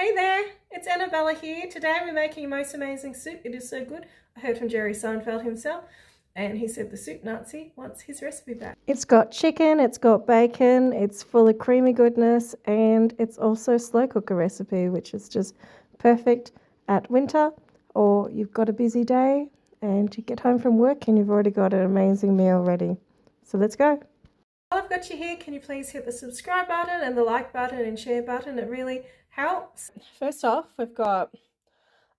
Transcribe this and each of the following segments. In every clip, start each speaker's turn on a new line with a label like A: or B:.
A: Hey there, it's Annabella here. Today we're making a most amazing soup. It is so good. I heard from Jerry Seinfeld himself, and he said the soup Nazi wants his recipe back. It's got chicken, it's got bacon, it's full of creamy goodness, and it's also a slow cooker recipe, which is just perfect at winter, or you've got a busy day and you get home from work and you've already got an amazing meal ready. So let's go. While I've got you here, can you please hit the subscribe button and the like button and share button? It really helps. First off, we've got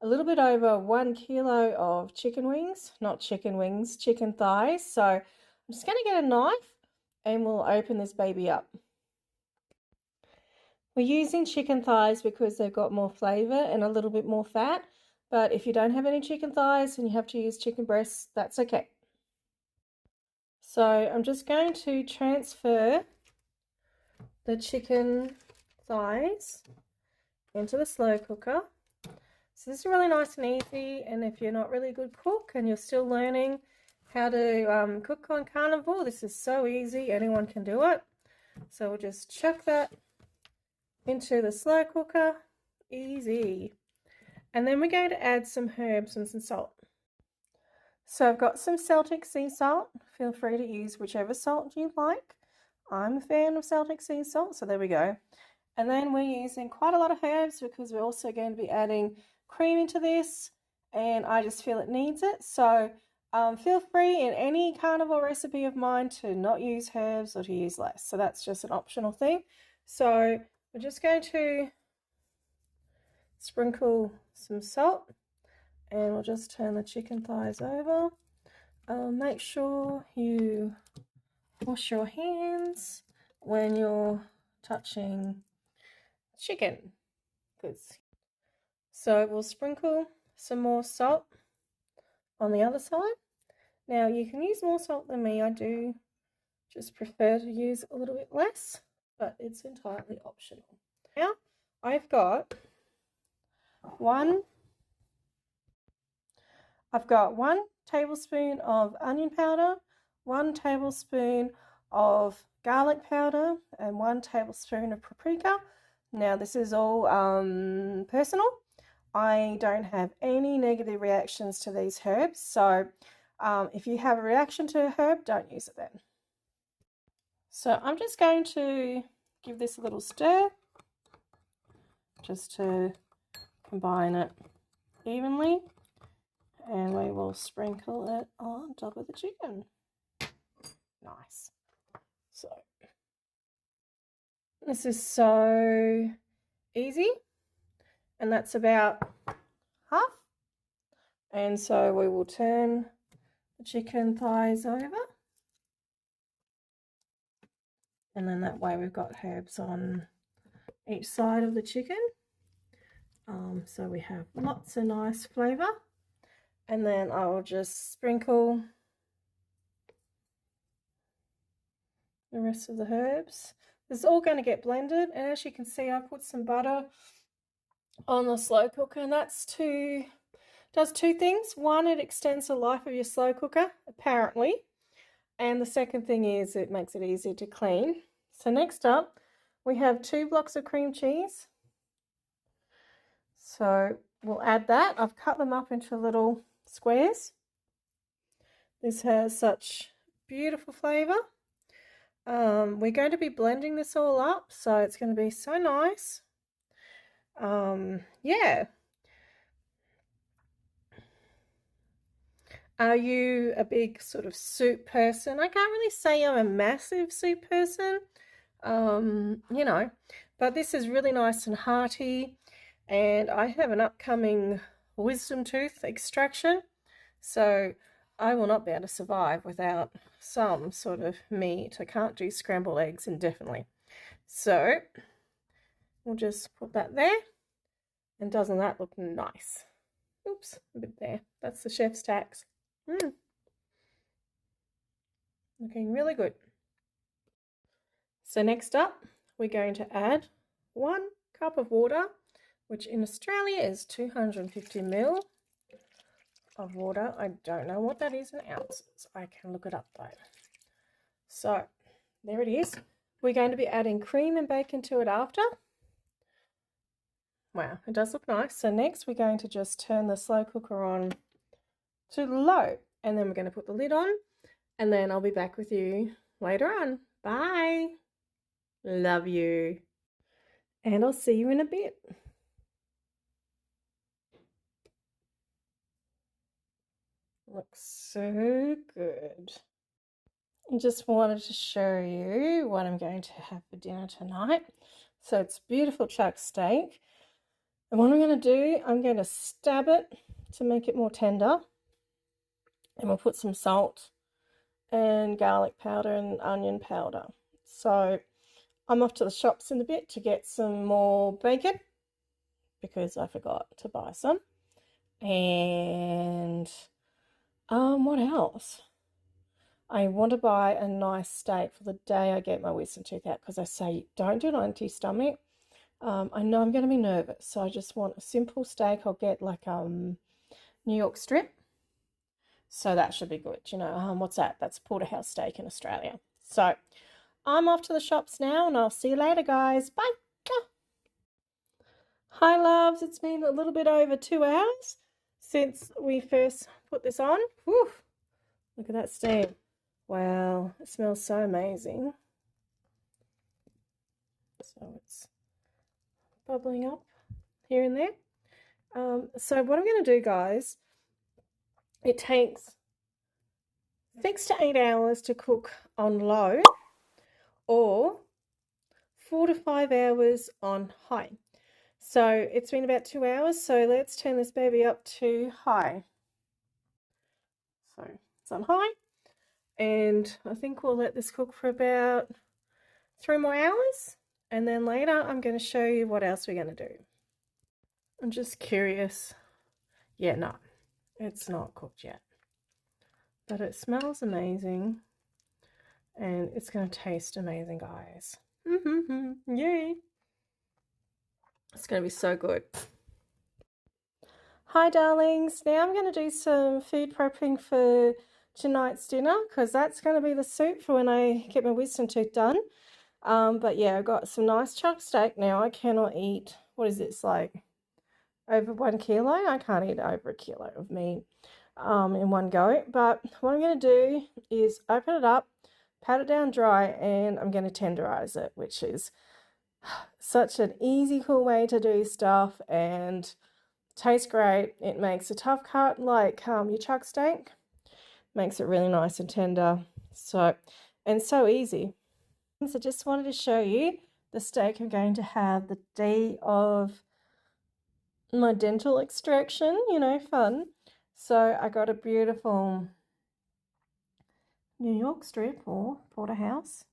A: a little bit over 1 kilo of chicken wings, not chicken wings, chicken thighs. So I'm just going to get a knife and we'll open this baby up. We're using chicken thighs because they've got more flavour and a little bit more fat. But if you don't have any chicken thighs and you have to use chicken breasts, that's okay. So I'm just going to transfer the chicken thighs into the slow cooker. So this is really nice and easy, and if you're not really a good cook and you're still learning how to cook on carnivore, this is so easy, anyone can do it. So we'll just chuck that into the slow cooker, easy. And then we're going to add some herbs and some salt. So I've got some Celtic sea salt. Feel free to use whichever salt you like. I'm a fan of Celtic sea salt, so there we go. And then we're using quite a lot of herbs because we're also going to be adding cream into this, and I just feel it needs it. So feel free in any carnivore recipe of mine to not use herbs or to use less. So that's just an optional thing. So we're just going to sprinkle some salt. And we'll just turn the chicken thighs over. Make sure you wash your hands when you're touching chicken. So we'll sprinkle some more salt on the other side. Now you can use more salt than me. I do just prefer to use a little bit less, but it's entirely optional. Now I've got one tablespoon of onion powder, 1 tablespoon of garlic powder, and 1 tablespoon of paprika. Now this is all personal. I don't have any negative reactions to these herbs, so if you have a reaction to a herb, don't use it then. So I'm just going to give this a little stir just to combine it evenly. And we will sprinkle it on top of the chicken. Nice. So, this is so easy. And that's about half. And so we will turn the chicken thighs over. And then that way we've got herbs on each side of the chicken. So we have lots of nice flavour. And then I will just sprinkle the rest of the herbs. This is all going to get blended, and as you can see, I put some butter on the slow cooker, and does two things. One, it extends the life of your slow cooker, apparently, and the second thing is it makes it easier to clean. So next up, we have 2 blocks of cream cheese. So we'll add that. I've cut them up into little squares. This has such beautiful flavour. We're going to be blending this all up, so it's going to be so nice. Yeah. Are you a big sort of soup person? I can't really say I'm a massive soup person, you know, but this is really nice and hearty, and I have an upcoming wisdom tooth extraction, so I will not be able to survive without some sort of meat. I can't do scrambled eggs indefinitely. So we'll just put that there, and doesn't that look nice? Oops, a bit there. That's the chef's tax. Looking really good. So next up, we're going to add 1 cup of water, which in Australia is 250 ml of water. I don't know what that is in ounces. I can look it up though. So there it is. We're going to be adding cream and bacon to it after. Wow, it does look nice. So next we're going to just turn the slow cooker on to low, and then we're going to put the lid on, and then I'll be back with you later on. Bye. Love you. And I'll see you in a bit. Looks so good. I just wanted to show you what I'm going to have for dinner tonight. So it's beautiful chuck steak. And what I'm going to do, I'm going to stab it to make it more tender. And we'll put some salt and garlic powder and onion powder. So I'm off to the shops in a bit to get some more bacon because I forgot to buy some. And what else? I want to buy a nice steak for the day I get my wisdom tooth out, because I say don't do it on empty stomach. I know I'm going to be nervous, so I just want a simple steak. I'll get like New York strip. So that should be good. You know, what's that? That's porterhouse steak in Australia. So I'm off to the shops now, and I'll see you later, guys. Bye. Hi, loves. It's been a little bit over 2 hours since we first put this on. Whew. Look at that steam. Wow, it smells so amazing. So it's bubbling up here and there. So what I'm going to do, guys, it takes 6 to 8 hours to cook on low, or 4 to 5 hours on high. So it's been about 2 hours, so let's turn this baby up to high. So it's on high, and I think we'll let this cook for about 3 more hours, and then later I'm going to show you what else we're going to do. I'm just curious. Yeah, no, it's not cooked yet, but it smells amazing, and it's going to taste amazing, guys. Yay! It's going to be so good. Hi, darlings. Now I'm going to do some food prepping for tonight's dinner, because that's going to be the soup for when I get my wisdom tooth done. But yeah, I've got some nice chuck steak now. I cannot eat, what is this, like over 1 kilo? I can't eat over 1 kilo of meat in one go. But what I'm going to do is open it up, pat it down dry, and I'm going to tenderize it, which is such an easy, cool way to do stuff, and tastes great. It makes a tough cut like your chuck steak. Makes it really nice and tender. So easy. So just wanted to show you the steak I'm going to have the day of my dental extraction, you know, fun. So I got a beautiful New York strip or porterhouse.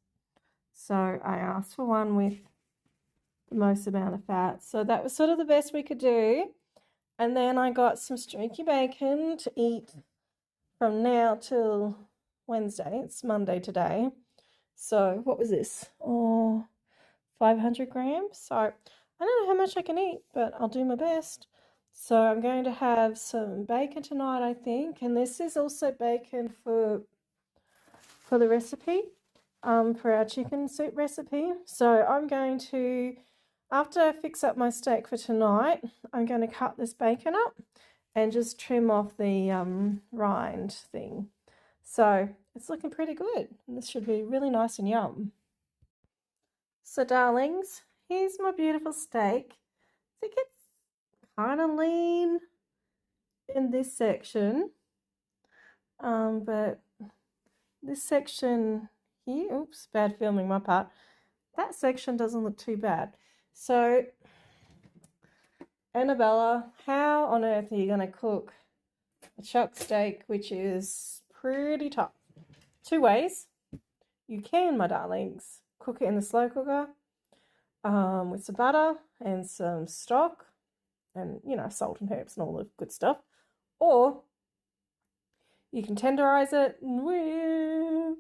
A: So I asked for one with the most amount of fat. So that was sort of the best we could do. And then I got some streaky bacon to eat from now till Wednesday. It's Monday today. So what was this? Oh, 500 grams. So I don't know how much I can eat, but I'll do my best. So I'm going to have some bacon tonight, I think. And this is also bacon for the recipe, for our chicken soup recipe. So I'm going to, after I fix up my steak for tonight, I'm going to cut this bacon up and just trim off the rind thing. So it's looking pretty good. This should be really nice and yum. So darlings, here's my beautiful steak. I think it's kind of lean in this section, but this section here, oops, bad filming my part. That section doesn't look too bad. So Annabella, how on earth are you going to cook a chuck steak, which is pretty tough? 2 ways. You can, my darlings, cook it in the slow cooker with some butter and some stock and, you know, salt and herbs and all the good stuff. Or you can tenderize it with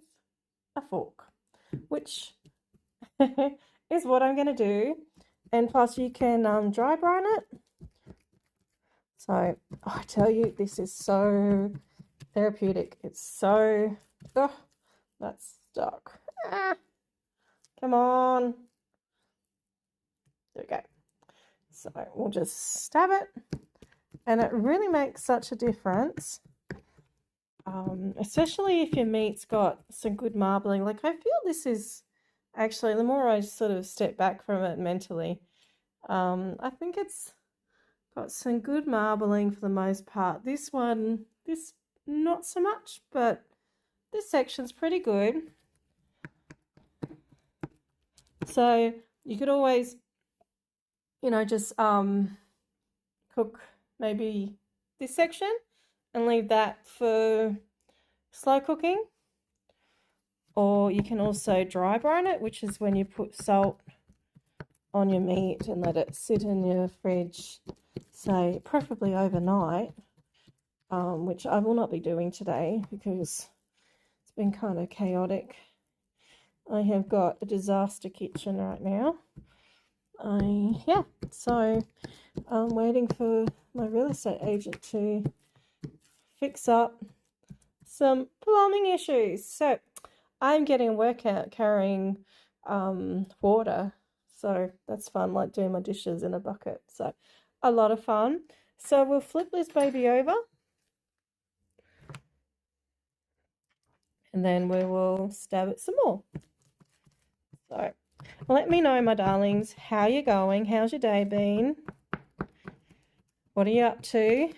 A: a fork, which is what I'm going to do. And plus you can dry brine it. So I tell you, this is so therapeutic. It's so, oh, that's stuck. Come on. There we go. So we'll just stab it, and it really makes such a difference, especially if your meat's got some good marbling. Like, I feel this is actually, the more I sort of step back from it mentally, I think it's got some good marbling for the most part. This one, this not so much, but this section's pretty good. So you could always, you know, just cook maybe this section and leave that for slow cooking. Or you can also dry brine it, which is when you put salt on your meat and let it sit in your fridge, say preferably overnight, which I will not be doing today because it's been kind of chaotic. I have got a disaster kitchen right now. Yeah, so I'm waiting for my real estate agent to fix up some plumbing issues. So I'm getting a workout carrying water, so that's fun, like doing my dishes in a bucket. So a lot of fun. So we'll flip this baby over, and then we will stab it some more. So let me know, my darlings, how you're going. How's your day been? What are you up to?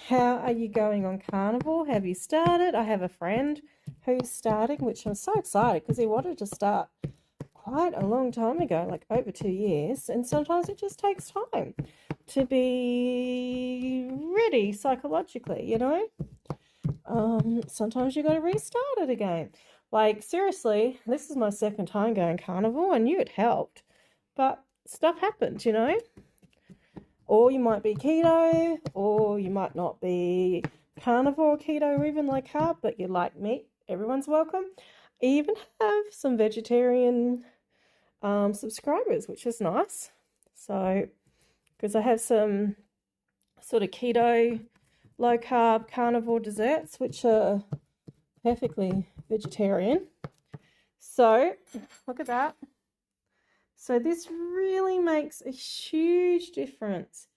A: How are you going on carnivore? Have you started? I have a friend who's starting, which I'm so excited because he wanted to start quite a long time ago, like over 2 years, and sometimes it just takes time to be ready psychologically, you know. Sometimes you got to restart it again. Like, seriously, this is my second time going carnivore. I knew it helped, but stuff happens, you know. Or you might be keto, or you might not be carnivore or keto or even low carb, but you like meat. Everyone's welcome. I even have some vegetarian subscribers, which is nice. So, because I have some sort of keto, low carb, carnivore desserts, which are perfectly vegetarian. So, look at that. So this really makes a huge difference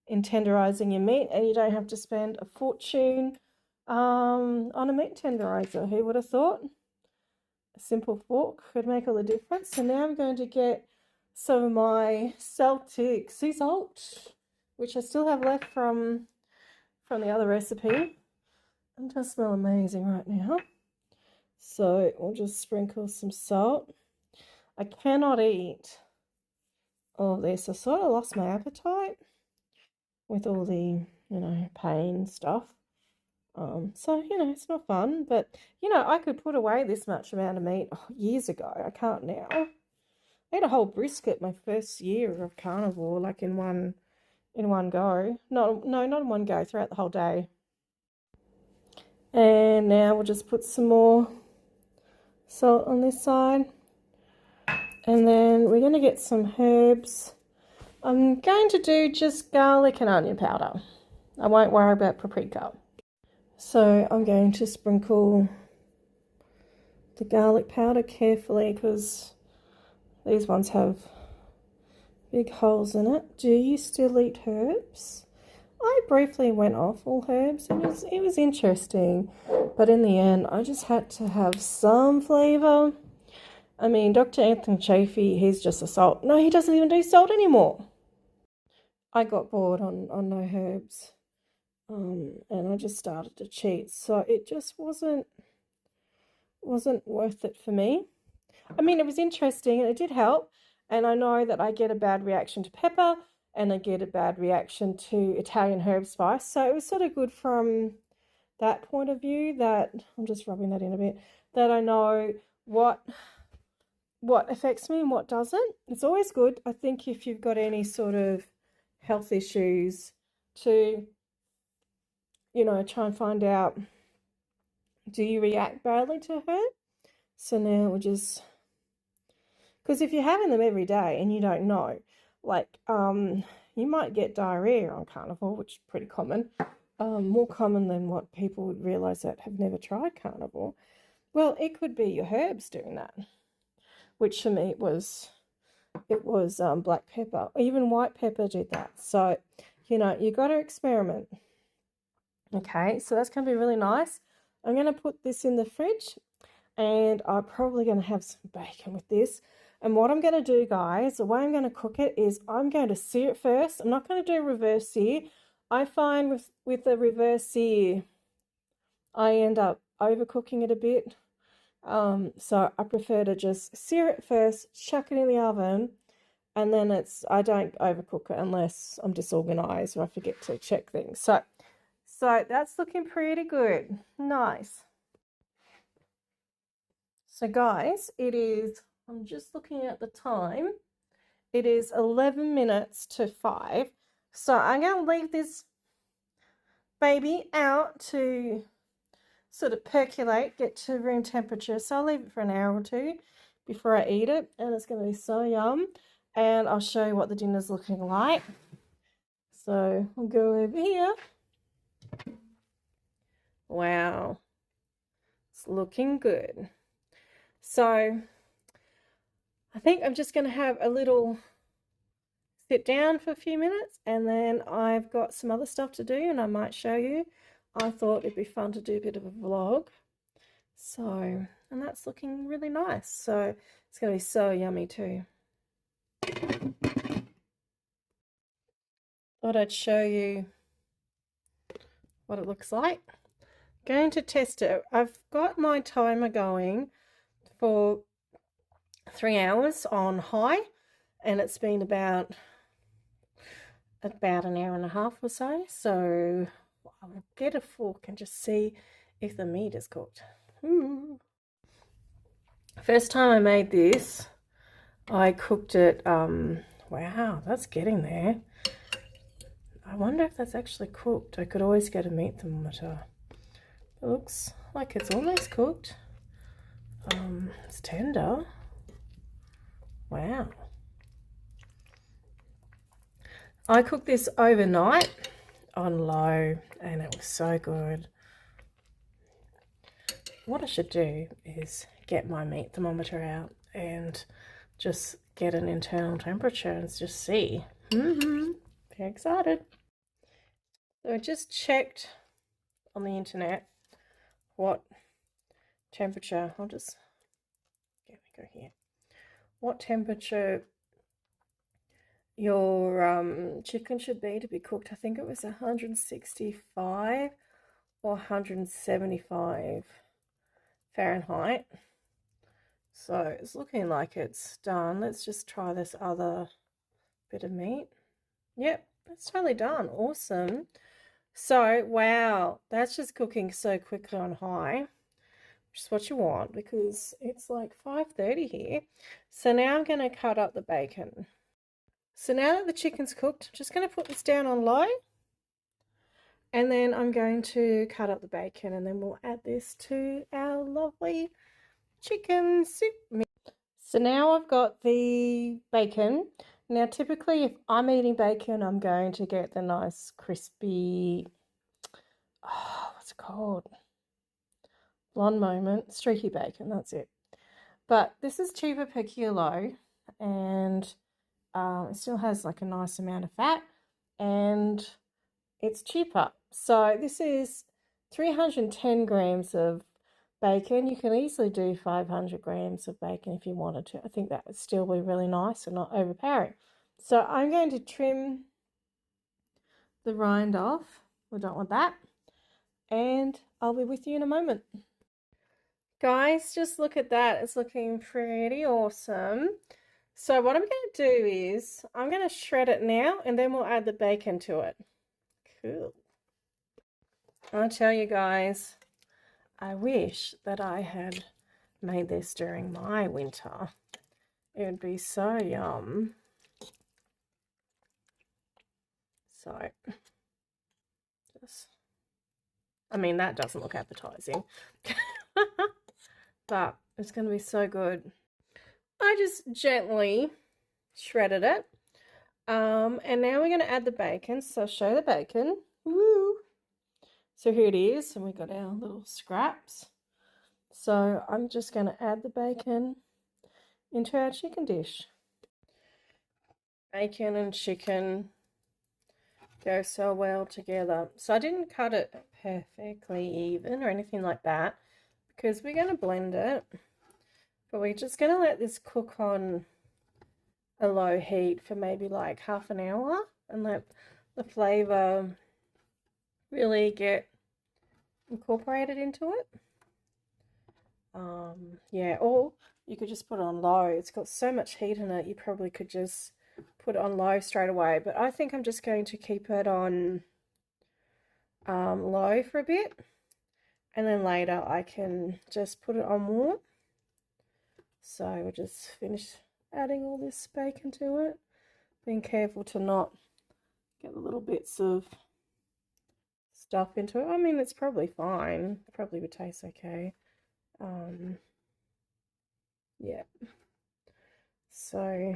A: in tenderizing your meat, and you don't have to spend a fortune on a meat tenderizer. Who would have thought? A simple fork could make all the difference. So now I'm going to get some of my Celtic sea salt, which I still have left from the other recipe. It does smell amazing right now. So we'll just sprinkle some salt. I cannot eat all this. I sort of lost my appetite with all the, you know, pain stuff. So, you know, it's not fun, but, you know, I could put away this much amount of meat years ago. I can't now. I ate a whole brisket my first year of carnivore, like in one go. No, not in one go, throughout the whole day. And now we'll just put some more salt on this side. And then we're going to get some herbs. I'm going to do just garlic and onion powder. I won't worry about paprika. So I'm going to sprinkle the garlic powder carefully because these ones have big holes in it. Do you still eat herbs? I briefly went off all herbs and it was interesting. But in the end, I just had to have some flavour. I mean, Dr. Anthony Chaffee, he's just a salt. No, he doesn't even do salt anymore. I got bored on no herbs. And I just started to cheat. So it just wasn't worth it for me. I mean, it was interesting and it did help. And I know that I get a bad reaction to pepper and I get a bad reaction to Italian herb spice. So it was sort of good from that point of view, that I'm just rubbing that in a bit, that I know what affects me and what doesn't. It's always good, I think, if you've got any sort of health issues to, you know, try and find out, do you react badly to herb? So now we'll just, because if you're having them every day and you don't know, like, you might get diarrhea on carnivore, which is pretty common, more common than what people would realise that have never tried carnivore. Well, it could be your herbs doing that, which for me was it was black pepper. Even white pepper did that. So, you know, you got to experiment. Okay, so that's going to be really nice. I'm going to put this in the fridge, and I'm probably going to have some bacon with this. And what I'm going to do, guys, the way I'm going to cook it is I'm going to sear it first. I'm not going to do reverse sear. I find with the reverse sear, I end up overcooking it a bit. So I prefer to just sear it first, chuck it in the oven, and then I don't overcook it unless I'm disorganized or I forget to check things. So that's looking pretty good. Nice. So guys, I'm just looking at the time. It is 11 minutes to 5. So I'm going to leave this baby out to sort of percolate, get to room temperature. So I'll leave it for an hour or two before I eat it, and it's going to be so yum. And I'll show you what the dinner's looking like. So we'll go over here. Wow, it's looking good. So I think I'm just going to have a little sit down for a few minutes, and then I've got some other stuff to do, and I might show you. I thought it'd be fun to do a bit of a vlog. So, and that's looking really nice. So it's going to be so yummy too. Thought I'd show you what it looks like. Going to test it. I've got my timer going for 3 hours on high, and it's been about an hour and a half or so. So I'll get a fork and just see if the meat is cooked. Ooh. First time I made this, I cooked it. Wow, that's getting there. I wonder if that's actually cooked. I could always get a meat thermometer. It looks like it's almost cooked. It's tender. Wow. I cooked this overnight on low, and it was so good. What I should do is get my meat thermometer out and just get an internal temperature and just see. Very excited. So I just checked on the internet what temperature, I'll just go here, what temperature your chicken should be to be cooked. I think it was 165 or 175 Fahrenheit. So it's looking like it's done. Let's just try this other bit of meat. Yep, it's totally done. Awesome. So, wow, that's just cooking so quickly on high, which is what you want because it's like 5:30 here. So now I'm going to cut up the bacon. So now that the chicken's cooked, I'm just going to put this down on low, and then I'm going to cut up the bacon, and then we'll add this to our lovely chicken soup. So now I've got the bacon. Now typically if I'm eating bacon, I'm going to get the nice crispy, what's it called? Blonde Moment, streaky bacon, that's it. But this is cheaper per kilo, and it still has like a nice amount of fat, and it's cheaper. So this is 310 grams of bacon. You can easily do 500 grams of bacon if you wanted to. I think that would still be really nice and not overpowering. So I'm going to trim the rind off. We don't want that. And I'll be with you in a moment. Guys, just look at that. It's looking pretty awesome. So what I'm going to do is I'm going to shred it now, and then we'll add the bacon to it. Cool. I'll tell you guys, I wish that I had made this during my winter. It would be so yum. So, I mean, that doesn't look appetizing. But it's going to be so good. I just gently shredded it. And now we're going to add the bacon. So I'll show the bacon. Woo! So here it is, and we've got our little scraps. So I'm just going to add the bacon into our chicken dish. bacon and chicken go so well together. So I didn't cut it perfectly even or anything like that because we're going to blend it. But we're just going to let this cook on a low heat for maybe like half an hour and let the flavour really get incorporated into it. Yeah, or you could just put it on low. It's got so much heat in it, you probably could just put it on low straight away. But I think I'm just going to keep it on low for a bit. And then later I can just put it on warm. So we'll just finish adding all this bacon to it. Being careful to not get the little bits of stuff into it. I mean, it's probably fine. It probably would taste okay. Yeah. So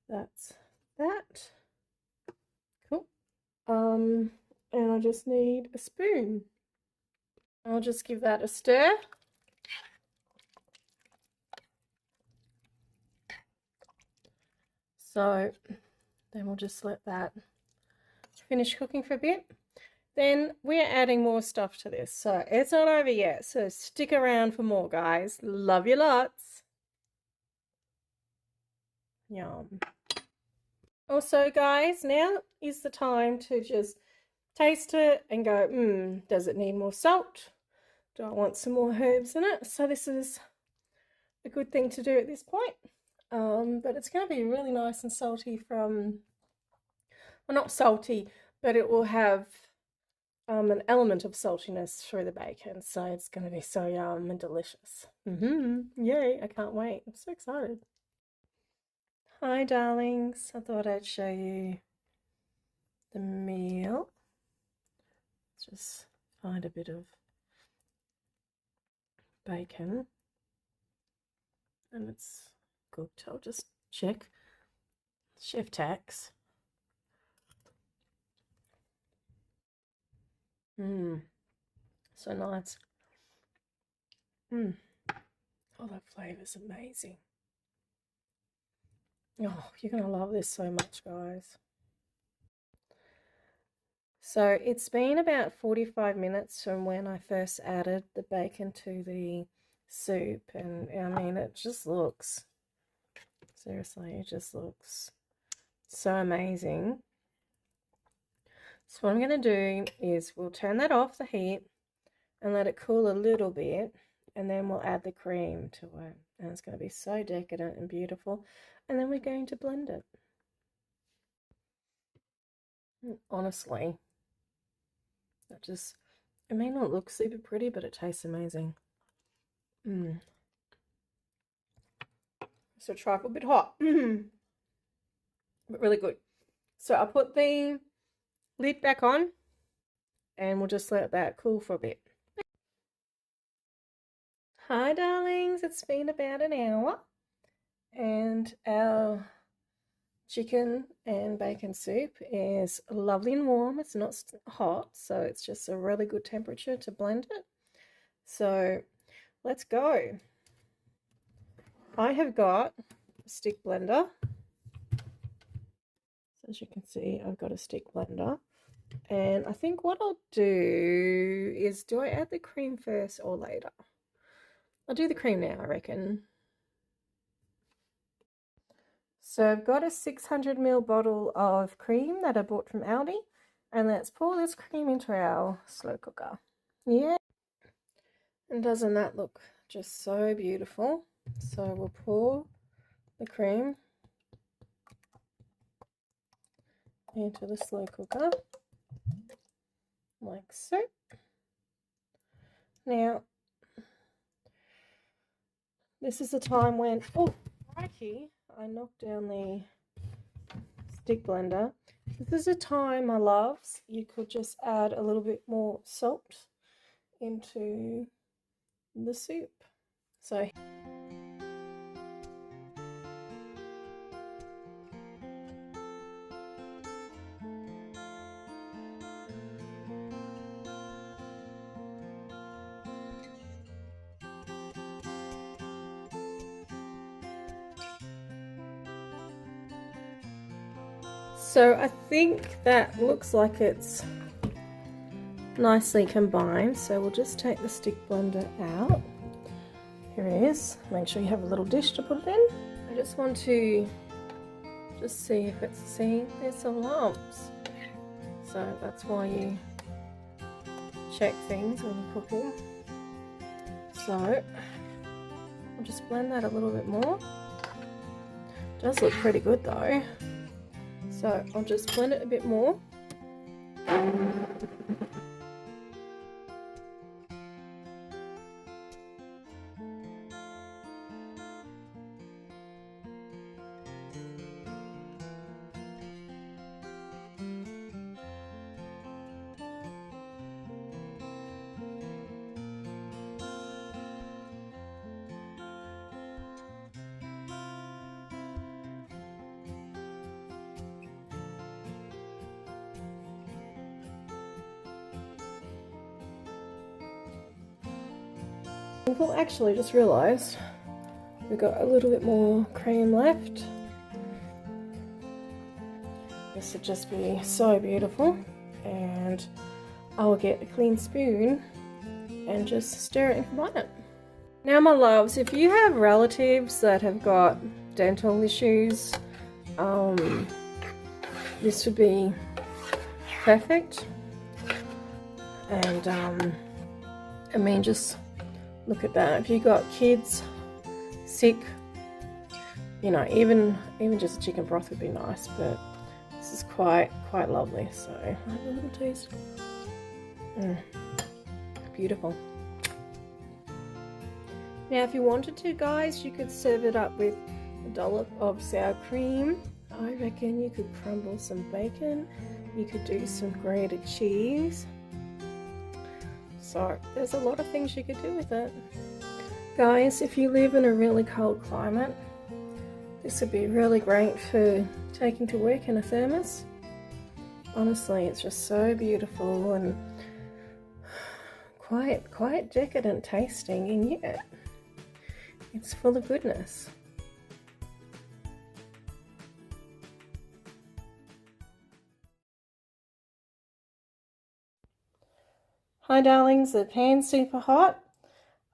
A: that's that. Cool. And I just need a spoon. I'll just give that a stir. So then we'll just let that finish cooking for a bit. Then we're adding more stuff to this. So it's not over yet. So stick around for more, guys. Love you lots. Yum. Also, guys, now is the time to just taste it and go, does it need more salt? Do I want some more herbs in it? So this is a good thing to do at this point. But it's going to be really nice and salty from, well, not salty, but it will have an element of saltiness through the bacon. So it's going to be so yum and delicious. Yay, I can't wait. I'm so excited. Hi, darlings. I thought I'd show you the meal. Just find a bit of bacon. And it's cooked. I'll just check. Chef tax. So nice. Oh, that flavour's amazing. Oh, you're going to love this so much, guys. So it's been about 45 minutes from when I first added the bacon to the soup. And I mean, it just looks, seriously, it just looks so amazing. So what I'm going to do is we'll turn that off, the heat, and let it cool a little bit. And then we'll add the cream to it. And it's going to be so decadent and beautiful. And then we're going to blend it. Honestly, it may not look super pretty, but it tastes amazing. So a trifle bit hot, but really good. So I'll put the lid back on and we'll just let that cool for a bit. Hi, darlings. It's been about an hour and our chicken and bacon soup is lovely and warm. It's not hot, so it's just a really good temperature to blend it. So let's go. I have got a stick blender. So as you can see, I've got a stick blender. And I think what I'll do is, do I add the cream first or later? I'll do the cream now, I reckon. So I've got a 600ml bottle of cream that I bought from Aldi. And let's pour this cream into our slow cooker. Yeah. And doesn't that look just so beautiful? So we'll pour the cream into the slow cooker, like so. Now, this is the time when, oh, crikey, I knocked down the stick blender. This is a time, my loves, you could just add a little bit more salt into the soup. So So I think that looks like it's nicely combined, so we'll just take the stick blender out. Here it is. Make sure you have a little dish to put it in. I just want to just see if it's, see, there's some lumps. So that's why you check things when you're cooking. So I'll just blend that a little bit more. It does look pretty good though. So I'll just blend it a bit more. Well, actually, just realised we've got a little bit more cream left. This would just be so beautiful, and I'll get a clean spoon and just stir it and combine it. Now, my loves, if you have relatives that have got dental issues, this would be perfect. And I mean, just look at that. If you got kids sick, you know, even just a chicken broth would be nice, but this is quite lovely. So have a little taste. Beautiful. Now, if you wanted to, guys, you could serve it up with a dollop of sour cream. I reckon you could crumble some bacon. You could do some grated cheese. So there's a lot of things you could do with it. Guys, if you live in a really cold climate, this would be really great for taking to work in a thermos. Honestly, it's just so beautiful and quite decadent tasting, and yet it's full of goodness. Hi darlings, the pan's super hot.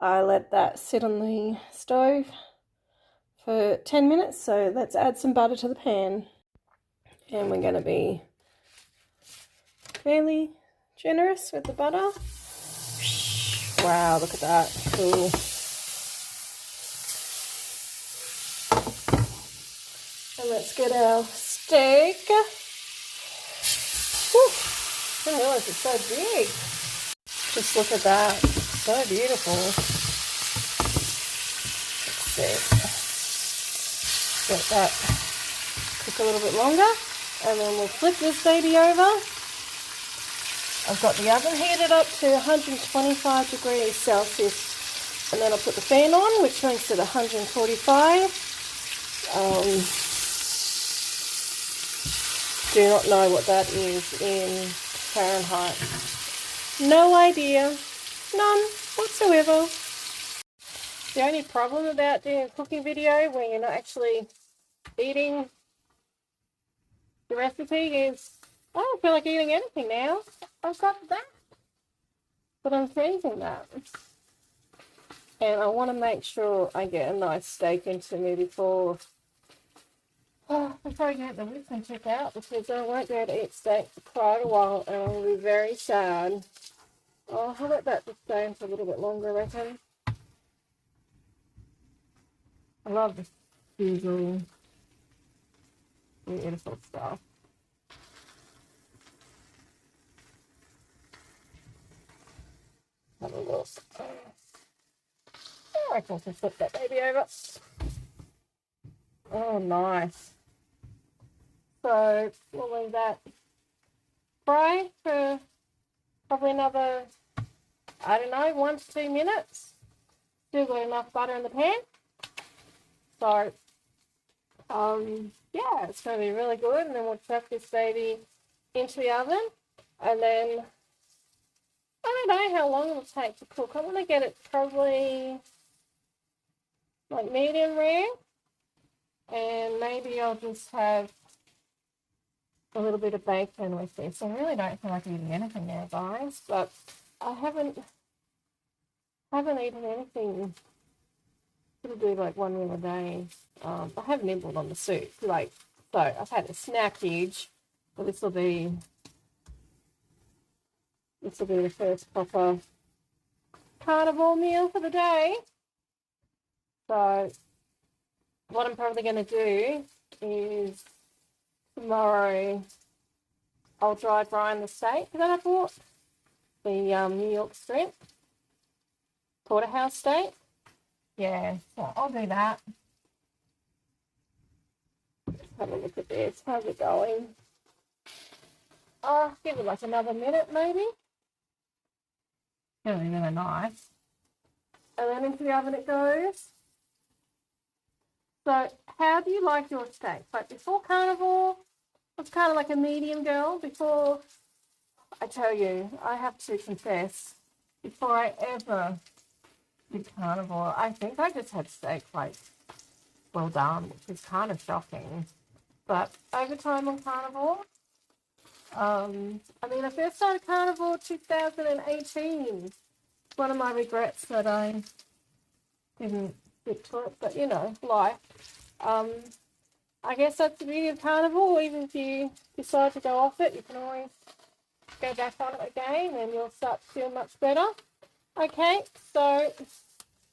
A: I let that sit on the stove for 10 minutes, so let's add some butter to the pan. And we're going to be fairly generous with the butter. Wow, look at that. Cool. And let's get our steak. Whew, I didn't realize it's so big. Just look at that. So beautiful. Let's see. Let that cook a little bit longer. And then we'll flip this baby over. I've got the oven heated up to 125 degrees Celsius. And then I'll put the fan on, which makes it 145. Do not know what that is in Fahrenheit. No idea. None whatsoever. The only problem about doing a cooking video when you're not actually eating the recipe is, I don't feel like eating anything now. I've got that. But I'm freezing that. And I want to make sure I get a nice steak into me before I get the wisdom tooth out, because I won't be able to eat steak for quite a while and I'll be very sad. Oh, I'll let that just stay for a little bit longer, I reckon. I love this sizzle. Beautiful stuff. Have a look. I reckon I can flip that baby over. Oh, nice. So we'll leave that fry for probably another, I don't know, 1 to 2 minutes. Still got enough butter in the pan. So, yeah, it's going to be really good. And then we'll chuck this baby into the oven. And then, I don't know how long it'll take to cook. I'm going to get it probably like medium rare. And maybe I'll just have a little bit of bacon with this. I really don't feel like eating anything now, guys, but I haven't eaten anything. Gonna do like one meal a day. I have nibbled on the soup, like, so I've had a snackage, but this will be the first proper carnivore meal for the day. So what I'm probably going to do is tomorrow I'll dry brine the steak that I bought, the New York strip porterhouse steak. Yeah, so I'll do that. Let's have a look at this. How's it going? Oh, give it like another minute maybe. Really, really nice. And then into the oven it goes. So how do you like your steak? Like before carnivore, I was kind of like a medium girl. Before, I tell you, I have to confess, before I ever did carnivore, I think I just had steak like well done, which is kind of shocking. But over time on carnivore, I mean, I first started carnivore 2018. It's one of my regrets that I didn't stick to it, but you know, life. I guess that's the beauty of carnivore. Even if you decide to go off it, you can always go back on it again and you'll start to feel much better. Okay, so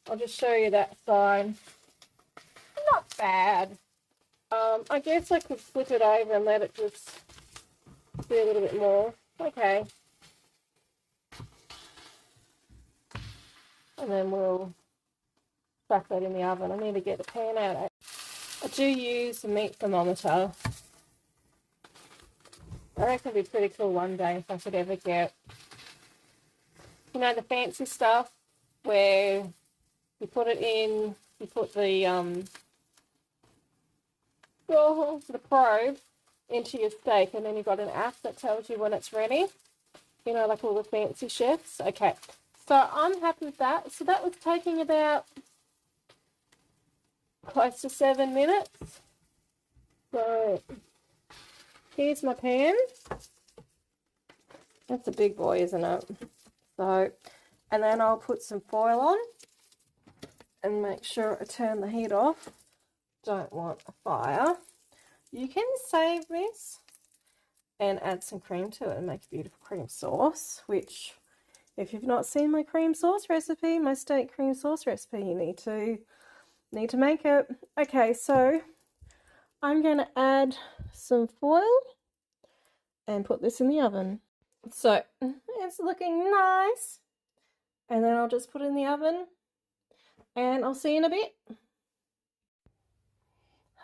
A: I'll just show you that side. Not bad. I guess I could flip it over and let it just be a little bit more. Okay. And then we'll chuck that in the oven. I need to get the pan out. I do use the meat thermometer. I reckon it'd be pretty cool one day if I could ever get, you know, the fancy stuff where you put it in, you put the probe into your steak, and then you've got an app that tells you when it's ready. You know, like all the fancy chefs. Okay, so I'm happy with that. So that was taking about close to 7 minutes. So here's my pan. That's a big boy, isn't it? So, and then I'll put some foil on and make sure I turn the heat off. Don't want a fire. You can save this and add some cream to it and make a beautiful cream sauce, which if you've not seen my cream sauce recipe, my steak cream sauce recipe, you need to make it. Okay, so I'm going to add some foil and put this in the oven. So it's looking nice. And then I'll just put it in the oven and I'll see you in a bit.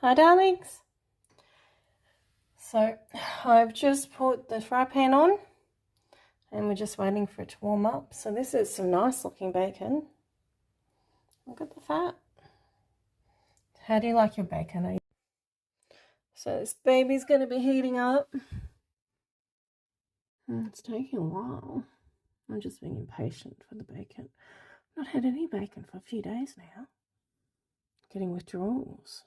A: Hi darlings. So I've just put the fry pan on and we're just waiting for it to warm up. So this is some nice looking bacon. Look at the fat. How do you like your bacon? So this baby's going to be heating up. It's taking a while. I'm just being impatient for the bacon. I've not had any bacon for a few days now. Getting withdrawals.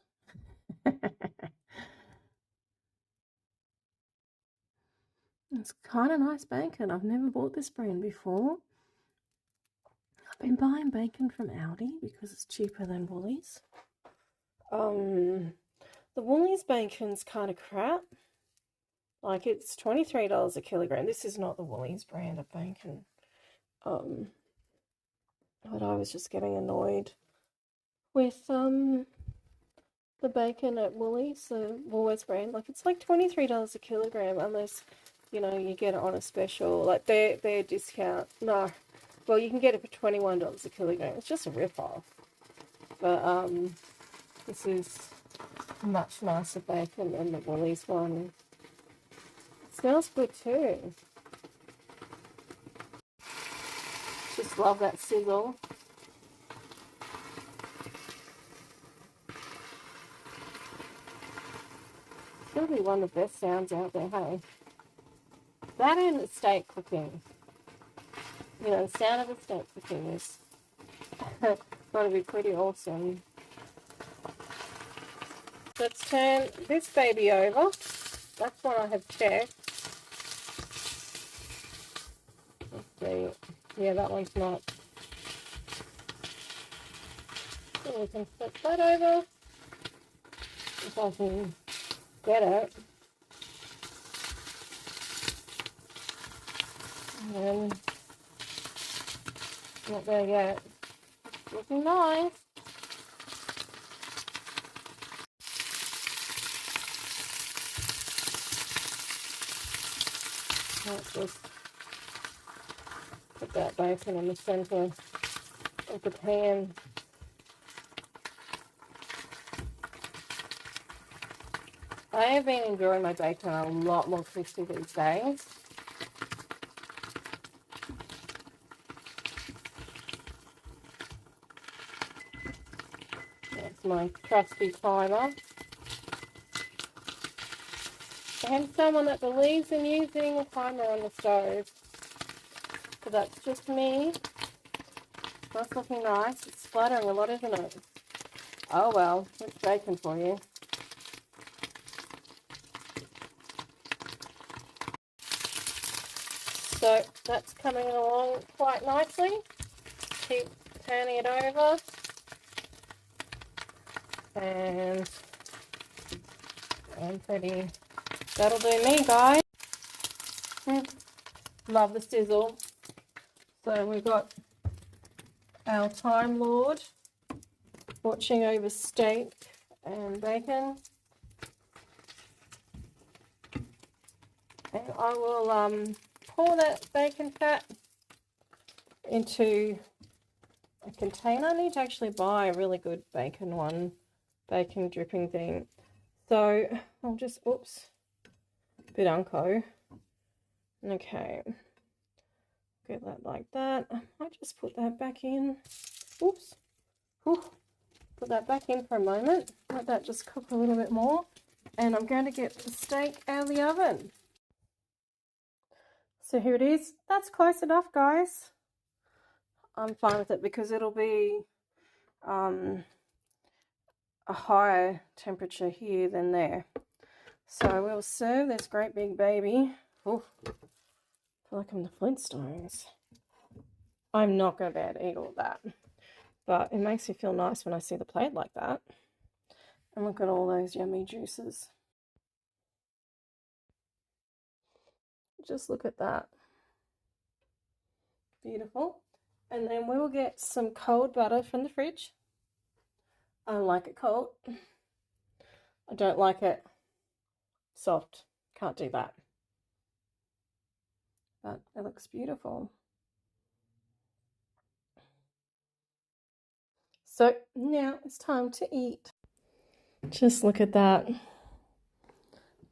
A: It's kind of nice bacon. I've never bought this brand before. I've been buying bacon from Aldi because it's cheaper than Woolies. The Woolies bacon's kind of crap. Like, it's $23 a kilogram. This is not the Woolies brand of bacon. But I was just getting annoyed with the bacon at Woolies, the Woolworths brand. Like, it's like $23 a kilogram unless, you know, you get it on a special. Like, their discount. No. Well, you can get it for $21 a kilogram. It's just a rip-off. But this is much nicer bacon than the Woolies one. It smells good too. Just love that sizzle. It's going to be one of the best sounds out there, hey? That and steak cooking. You know, the sound of the steak cooking is going to be pretty awesome. Let's turn this baby over that's what I have checked. Let's see. Yeah, that one's not. So we can flip that over. If I can get it. And not there yet. Looking nice. Let's just put that bacon in the center of the pan. I have been enjoying my bacon a lot more crispy these days. That's my trusty timer. I am someone that believes in using a timer on the stove. So that's just me. That's looking nice. It's splattering a lot, isn't it? Oh well, it's bacon for you. So that's coming along quite nicely. Keep turning it over. And I'm pretty, that'll do me, guys. Love the sizzle. So we've got our Time Lord watching over steak and bacon. And I will pour that bacon fat into a container. I need to actually buy a really good bacon dripping thing. So I'll just, oops, bit unco. Okay, get that like that. I might just put that back in. Oops. Whew. Put that back in for a moment. Let that just cook a little bit more. And I'm going to get the steak out of the oven. So here it is. That's close enough, guys. I'm fine with it because it'll be a higher temperature here than there. So we'll serve this great big baby. Ooh, I feel like I'm the Flintstones. I'm not going to be able to eat all that. But it makes me feel nice when I see the plate like that. And look at all those yummy juices. Just look at that. Beautiful. And then we'll get some cold butter from the fridge. I like it cold. I don't like it soft. Can't do that. But it looks beautiful. So now it's time to eat. Just look at that.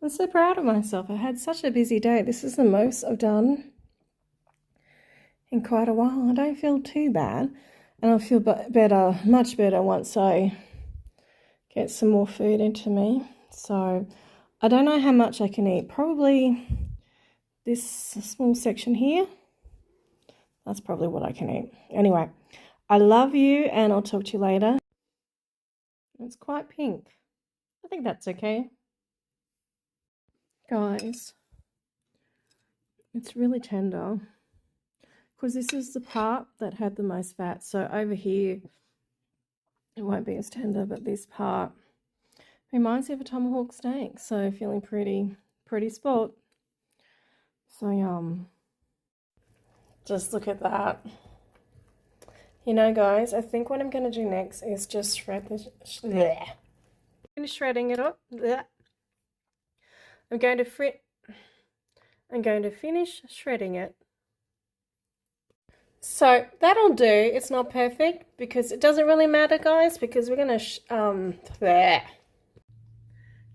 A: I'm so proud of myself. I had such a busy day. This is the most I've done in quite a while. I don't feel too bad. And I'll feel better, much better once I get some more food into me. So I don't know how much I can eat. Probably this small section here. That's probably what I can eat. Anyway, I love you and I'll talk to you later. It's quite pink. I think that's okay. Guys, it's really tender because this is the part that had the most fat. So over here, it won't be as tender, but this part reminds me of a tomahawk steak. So feeling pretty sport. So yum. Just look at that. You know, guys, I think what I'm going to do next is just shred this. Finish shredding it up. I'm going to finish shredding it. So that'll do. It's not perfect because it doesn't really matter, guys, because we're going to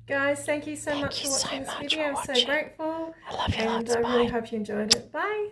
A: Guys, thank you so much for watching this video. I'm so grateful. I love you. And I really hope you enjoyed it. Bye.